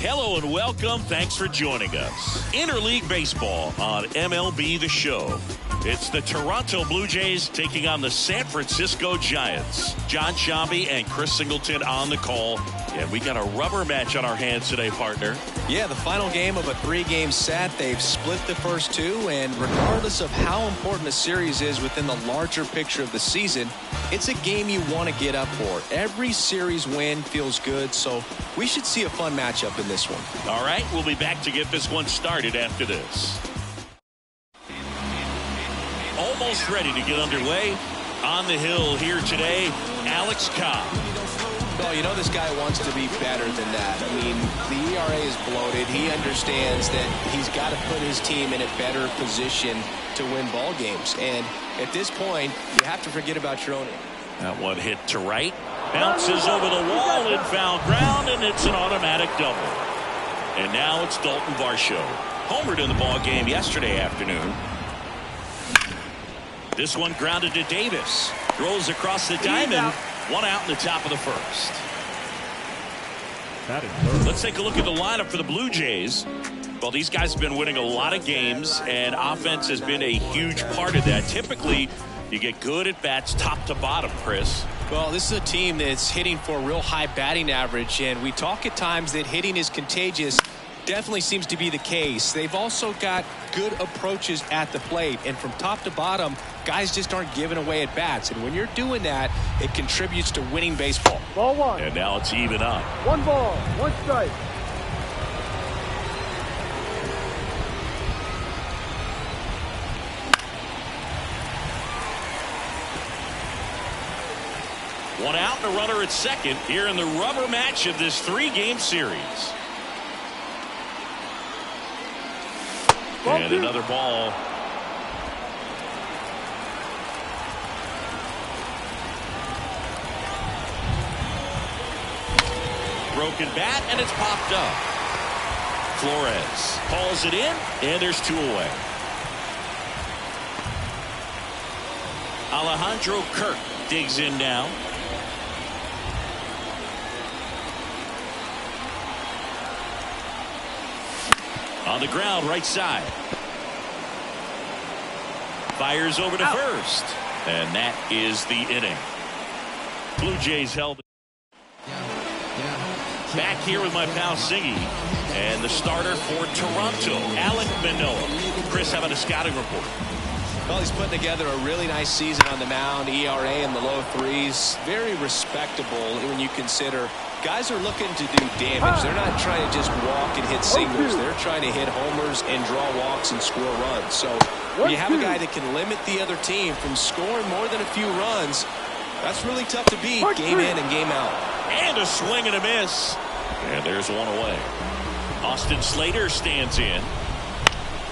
Hello and welcome. Thanks for joining us. Interleague Baseball on MLB The Show. It's the Toronto Blue Jays taking on the San Francisco Giants. John Shambi and Chris Singleton on the call. And we got a rubber match on our hands today, partner. Yeah, the final game of a 3-game set. They've split the first two, and regardless of how important a series is within the larger picture of the season, it's a game you want to get up for. Every series win feels good, so we should see a fun matchup in this one. All right, we'll be back to get this one started after this. Almost ready to get underway. On the hill here today, Alex Cobb. Well, you know this guy wants to be better than that. I mean, the ERA is bloated. He understands that he's got to put his team in a better position to win ball games. And at this point, you have to forget about your own. That one hit to right. Bounces over the wall and foul ground, and it's an automatic double. And now it's Dalton Varsho. Homered in the ball game yesterday afternoon. This one grounded to Davis. Rolls across the diamond. One out in the top of the first. Let's take a look at the lineup for the Blue Jays. Well, these guys have been winning a lot of games, and offense has been a huge part of that. Typically, you get good at bats top to bottom, Chris. Well, this is a team that's hitting for a real high batting average, and we talk at times that hitting is contagious. Definitely seems to be the case. They've also got good approaches at the plate, and from top to bottom, guys just aren't giving away at bats. And when you're doing that, it contributes to winning baseball. Ball one. And now it's even up. 1 ball, 1 strike. One out and a runner at second here in the rubber match of this 3-game series. And another ball. Broken bat, and it's popped up. Flores calls it in, and there's 2 away. Alejandro Kirk digs in now. On the ground, right side. Fires over to first. And that is the inning. Blue Jays held. Back here with my pal Siggy. And the starter for Toronto, Alek Manoah. Chris, having a scouting report. Well, he's putting together a really nice season on the mound. ERA in the low 3s. Very respectable when you consider guys are looking to do damage. They're not trying to just walk and hit singles. They're trying to hit homers and draw walks and score runs. So when you have a guy that can limit the other team from scoring more than a few runs, that's really tough to beat game in and game out. And a swing and a miss. And there's one away. Austin Slater stands in.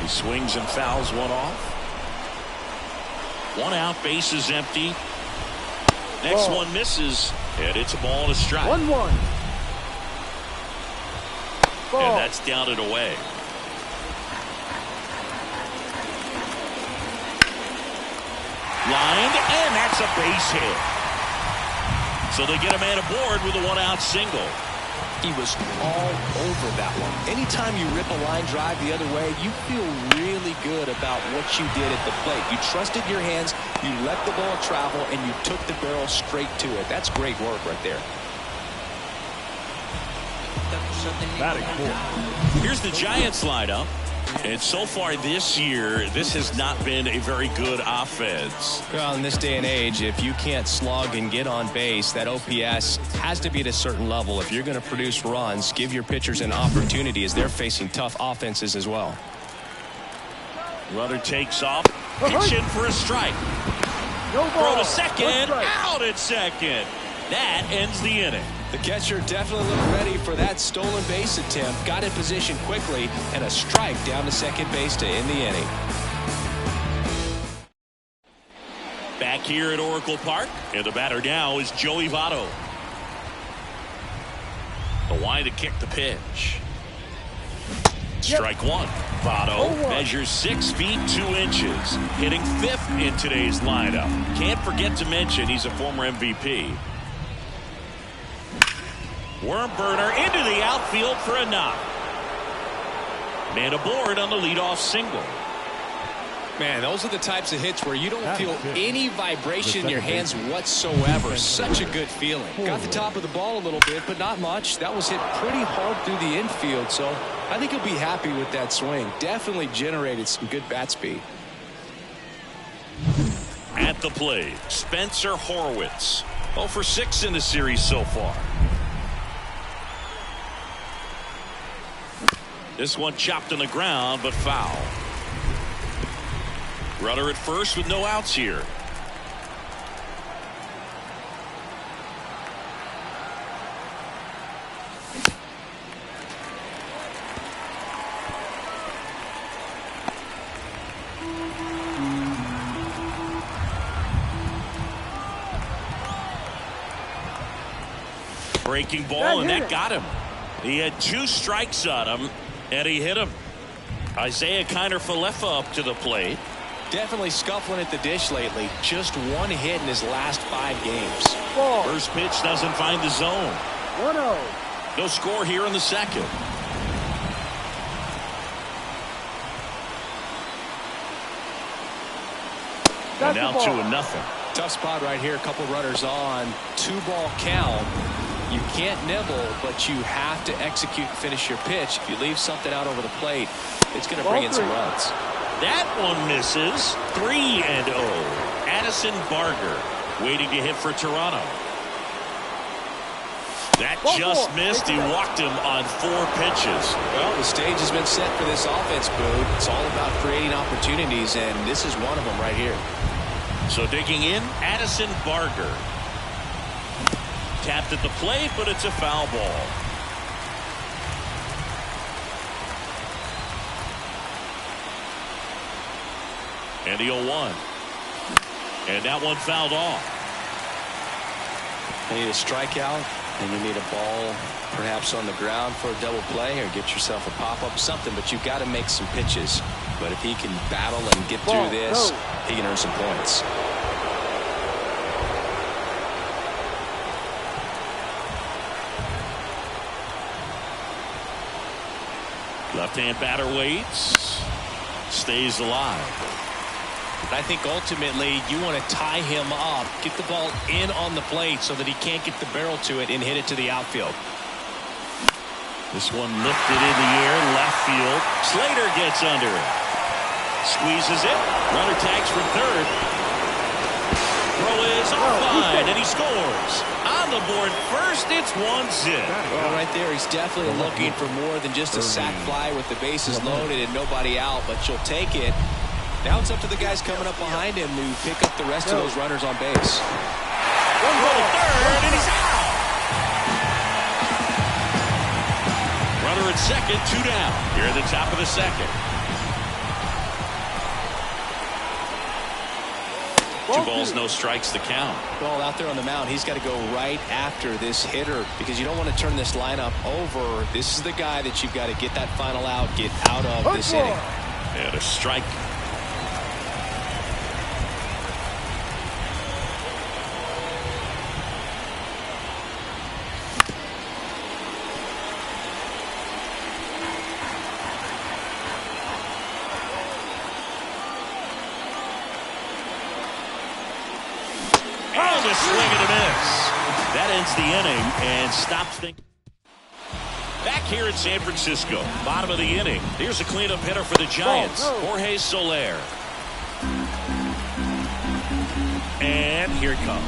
He swings and fouls one off. 1 out, base is empty. Next one misses, and it's a ball and a strike. 1-1. And that's down and away. Lined, and that's a base hit. So they get a man aboard with a 1-out single. He was all over that one. Anytime you rip a line drive the other way, you feel really good about what you did at the plate. You trusted your hands, you let the ball travel, and you took the barrel straight to it. That's great work right there. Batting 4. Here's the Giants lineup. And so far this year, this has not been a very good offense. Well, in this day and age, if you can't slug and get on base, that OPS has to be at a certain level. If you're going to produce runs, give your pitchers an opportunity as they're facing tough offenses as well. Runner takes off. Pitch in for a strike. No Throw ball. to second. Out at second. That ends the inning. The catcher definitely looked ready for that stolen base attempt. Got in position quickly, and a strike down to second base to end the inning. Back here at Oracle Park, and the batter now is Joey Votto. The wind to kick the pitch. Strike one. Votto measures 6 feet 2 inches, hitting 5th in today's lineup. Can't forget to mention he's a former MVP. Worm burner into the outfield for a knock. Man aboard on the leadoff single. Man, those are the types of hits where you don't feel any vibration in your hands whatsoever. Such a good feeling. Got the top of the ball a little bit, but not much. That was hit pretty hard through the infield, so I think he'll be happy with that swing. Definitely generated some good bat speed. At the plate, Spencer Horwitz. 0 for 6 in the series so far. This one chopped on the ground, but foul. Runner at first with no outs here. Breaking ball, and that got him. He had 2 strikes on him, and he hit him. Isaiah Kiner-Falefa up to the plate. Definitely scuffling at the dish lately. Just 1 hit in his last 5 games. First pitch doesn't find the zone. 1-0. No score here in the second. And now 2-0. Tough spot right here. A couple runners on. 2-ball count. You can't nibble, but you have to execute and finish your pitch. If you leave something out over the plate, it's going to bring in some runs. That one misses. 3-0. Addison Barger waiting to hit for Toronto. That just missed. He walked him on 4 pitches. Well, the stage has been set for this offense, Boo. It's all about creating opportunities, and this is one of them right here. So digging in, Addison Barger. Tapped at the plate, but it's a foul ball. And the 0-1. And that one fouled off. You need a strikeout, and you need a ball perhaps on the ground for a double play, or get yourself a pop-up, something, but you've got to make some pitches. But if he can battle and get through this, he can earn some points. Left-hand batter waits. Stays alive. I think ultimately you want to tie him up, get the ball in on the plate so that he can't get the barrel to it and hit it to the outfield. This one lifted in the air, left field. Slater gets under it. Squeezes it. Runner tags from third. Throw is offline, and he scores. On the board first, it's 1-0. Well, right there, he's definitely looking for more than just a sac fly with the bases loaded and nobody out, but you'll take it. Now it's up to the guys coming up behind him to pick up the rest of those runners on base. One for the third, and he's out. Runner at second, 2 down. Here at the top of the second. 2 balls, no strikes to count. Well, out there on the mound, he's got to go right after this hitter because you don't want to turn this lineup over. This is the guy that you've got to get that final out, get out of this inning. And a strike. Swing and a miss. That ends the inning and stops things. Back here in San Francisco, bottom of the inning. Here's a cleanup hitter for the Giants, Jorge Soler. And here it comes.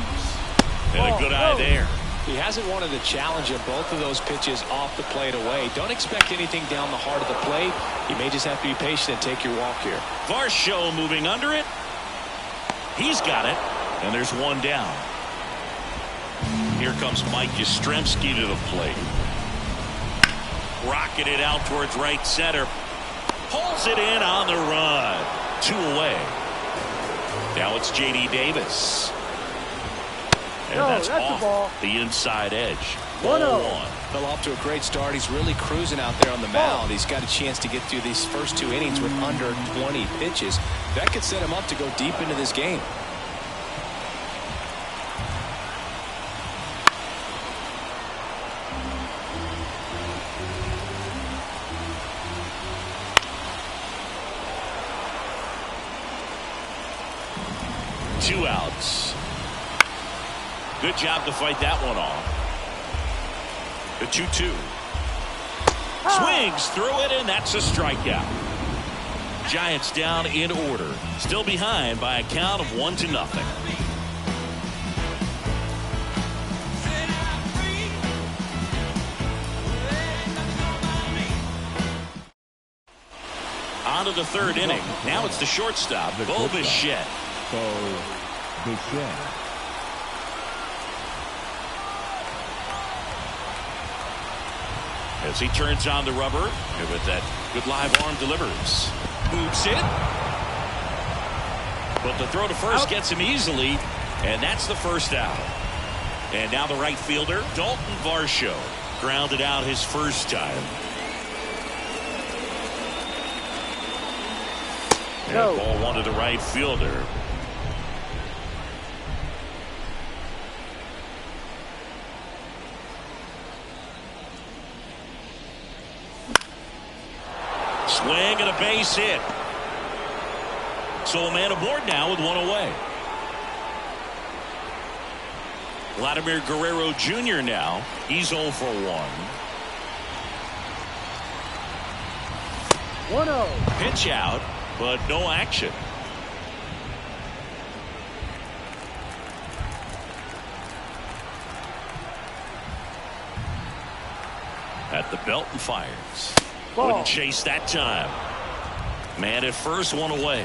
And a good eye there. He hasn't wanted the challenge of both of those pitches off the plate away. Don't expect anything down the heart of the plate. You may just have to be patient and take your walk here. Varsho moving under it. He's got it. And there's 1 down. Here comes Mike Yastrzemski to the plate. Rocketed out towards right center. Pulls it in on the run. 2 away. Now it's J.D. Davis. And that's off the inside edge. 1-0. Fell off to a great start. He's really cruising out there on the mound. He's got a chance to get through these first 2 innings with under 20 pitches. That could set him up to go deep into this game. 2 outs. Good job to fight that one off. The 2-2. Swings through it, and that's a strikeout. Giants down in order. Still behind by a count of 1-0. On to the 3rd inning. Now it's the shortstop, Bo Bichette. As he turns on the rubber, and with that good live arm delivers. Boots it. But the throw to first gets him easily, and that's the first out. And now the right fielder, Dalton Varsho, grounded out his first time. And ball 1 to the right fielder. Swing and a base hit. So a man aboard now with 1 away. Vladimir Guerrero Jr. now. He's 0 for 1. 1-0. Pitch out, but no action. At the belt and fires. Ball. Wouldn't chase that time. Man at first, 1 away.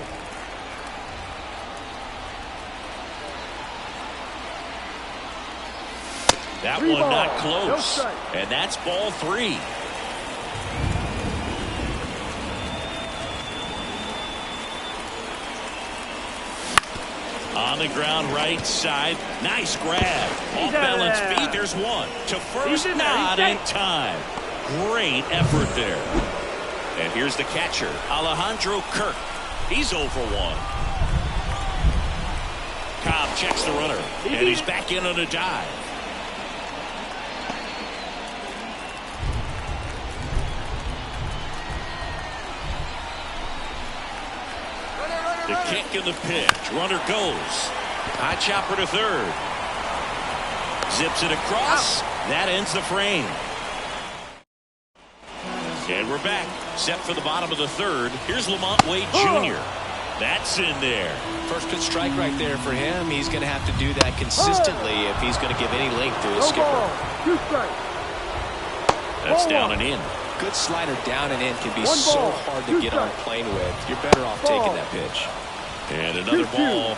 That 3 one not balls, close. no strike. And that's ball 3. On the ground right side. Nice grab. Off balance feet. There's 1. To first, not in time. Great effort there. And here's the catcher, Alejandro Kirk. He's 0 for 1. Cobb checks the runner, and he's back in on a dive. The kick and the pitch. Runner goes. High chopper to third. Zips it across. That ends the frame. And we're back. Set for the bottom of the 3rd. Here's Lamont Wade Jr. That's in there. First good strike right there for him. He's going to have to do that consistently if he's going to give any length to his skipper. 2 strikes. That's down and in. Good slider down and in can be so hard to get on a plane with. You're better off taking that pitch. And another ball.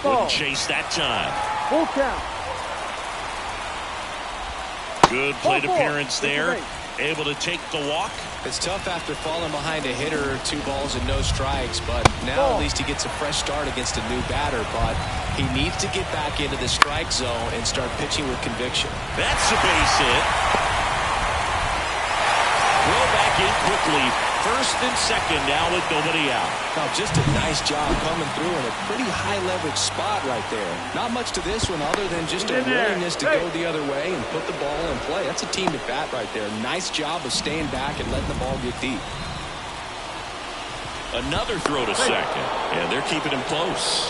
Wouldn't chase that time. Full count. Good plate appearance there. Able to take the walk. It's tough after falling behind a hitter, 2 balls and no strikes, but now at least he gets a fresh start against a new batter, but he needs to get back into the strike zone and start pitching with conviction. That's a base hit. Throw back in quickly. First and second now with nobody out. Now just a nice job coming through in a pretty high leverage spot right there. Not much to this one other than just a willingness to go the other way and put the ball in play. That's a team at bat right there. Nice job of staying back and letting the ball get deep. Another throw to second, and they're keeping him close.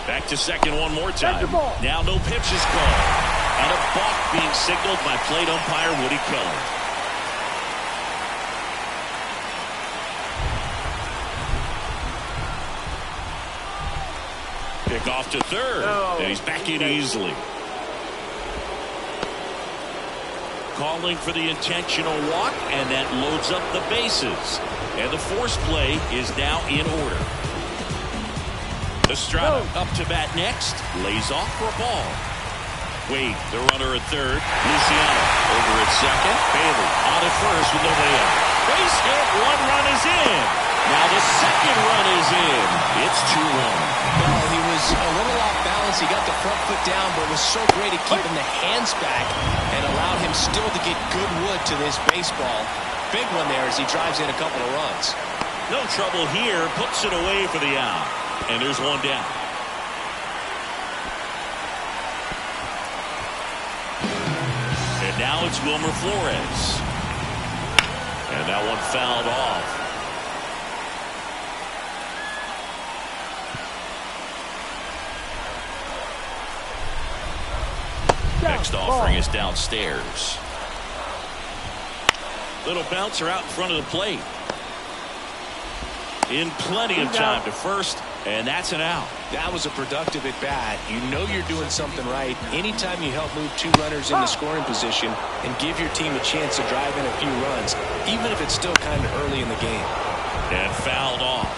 Back to second one more time. Now no pitch is called. And a balk being signaled by plate umpire Woody Keller. Pick off to third. And he's back in easily. Calling for the intentional walk, and that loads up the bases. And the force play is now in order. Estrada up to bat next. Lays off for a ball. Wade, the runner at third. Luciano over at second. Bailey on at first with nobody out. Base hit. 1 run is in. Now the second run is in. It's 2-1. Well, he was a little off balance. He got the front foot down, but it was so great at keeping the hands back and allowed him still to get good wood to this baseball. Big one there as he drives in a couple of runs. No trouble here. Puts it away for the out. And there's 1 down. And now it's Wilmer Flores. And that one fouled off. next offering is downstairs. Little bouncer out in front of the plate. In plenty of time to first, and that's an out. That was a productive at bat. You know you're doing something right anytime you help move 2 runners into scoring position and give your team a chance to drive in a few runs, even if it's still kind of early in the game. And fouled off.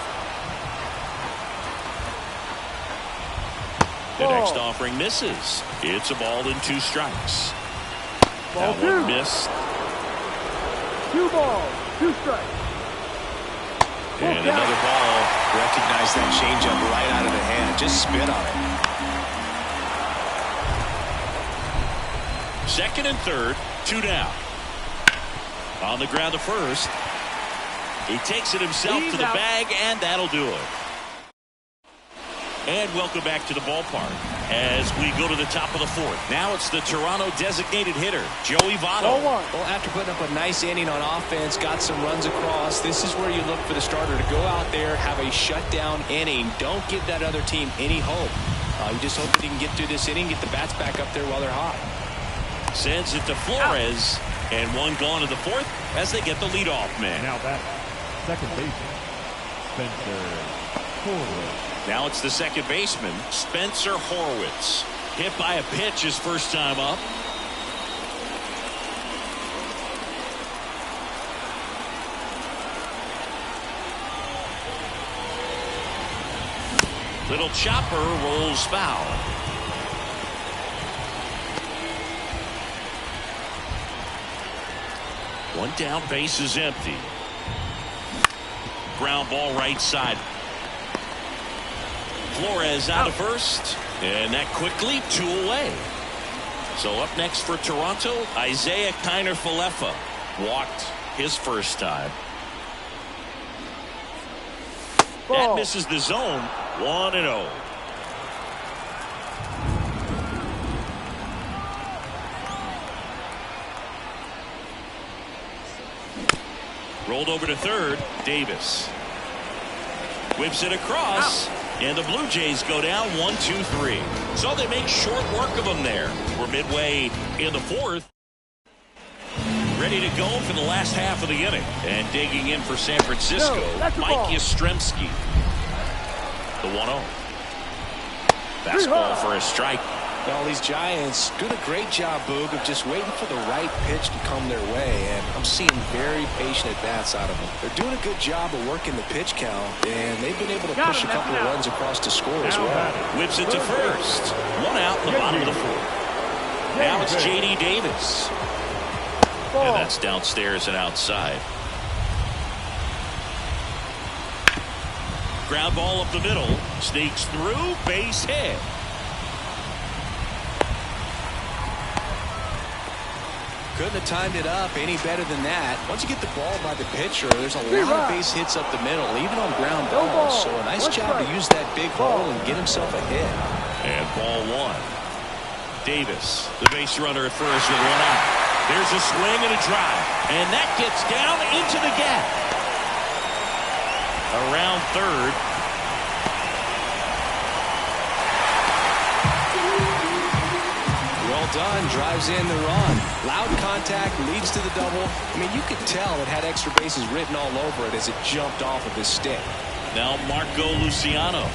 The next offering misses. It's a ball and 2 strikes. That one missed. 2 balls, 2 strikes. And another ball. Recognize that changeup right out of the hand. Just spit on it. Second and third, 2 down. On the ground to first. He takes it himself to the bag, and that'll do it. And welcome back to the ballpark as we go to the top of the 4th. Now it's the Toronto designated hitter, Joey Votto. Well, after putting up a nice inning on offense, got some runs across, this is where you look for the starter to go out there, have a shutdown inning. Don't give that other team any hope. You just hope that he can get through this inning, get the bats back up there while they're hot. Sends it to Flores, and 1 gone to the 4th as they get the leadoff man. Now back, second baseman, Spencer Horwitz. Now it's the second baseman, Spencer Horwitz. Hit by a pitch his first time up. Little chopper rolls foul. One down, base is empty. Ground ball right side. Flores out of first, and that quickly 2 away. So up next for Toronto, Isaiah Kiner-Falefa walked his first time. That misses the zone. 1-0. Rolled over to third. Davis whips it across. And the Blue Jays go down 1-2-3. So they make short work of them there. We're midway in the 4th. Ready to go for the last half of the inning. And digging in for San Francisco, Mike Yastrzemski. The 1-0. Fastball for a strike. Well, these Giants doing a great job, Boog, of just waiting for the right pitch to come their way, and I'm seeing very patient at-bats out of them. They're doing a good job of working the pitch count, and they've been able to push a couple of runs across to score as well. Whips it to first. 1 out in the bottom of the 4th. Now it's J.D. Davis. And that's downstairs and outside. Ground ball up the middle. Sneaks through. Base hit. Couldn't have timed it up any better than that. Once you get the ball by the pitcher, there's a lot of base hits up the middle, even on ground balls. So a nice job to use that big hole and get himself a hit. And ball 1. Davis, the base runner at first with 1 out. There's a swing and a drive. And that gets down into the gap. Around third. Well done, drives in the run. Loud contact, leads to the double. I mean, you could tell it had extra bases written all over it as it jumped off of his stick. Now Marco Luciano.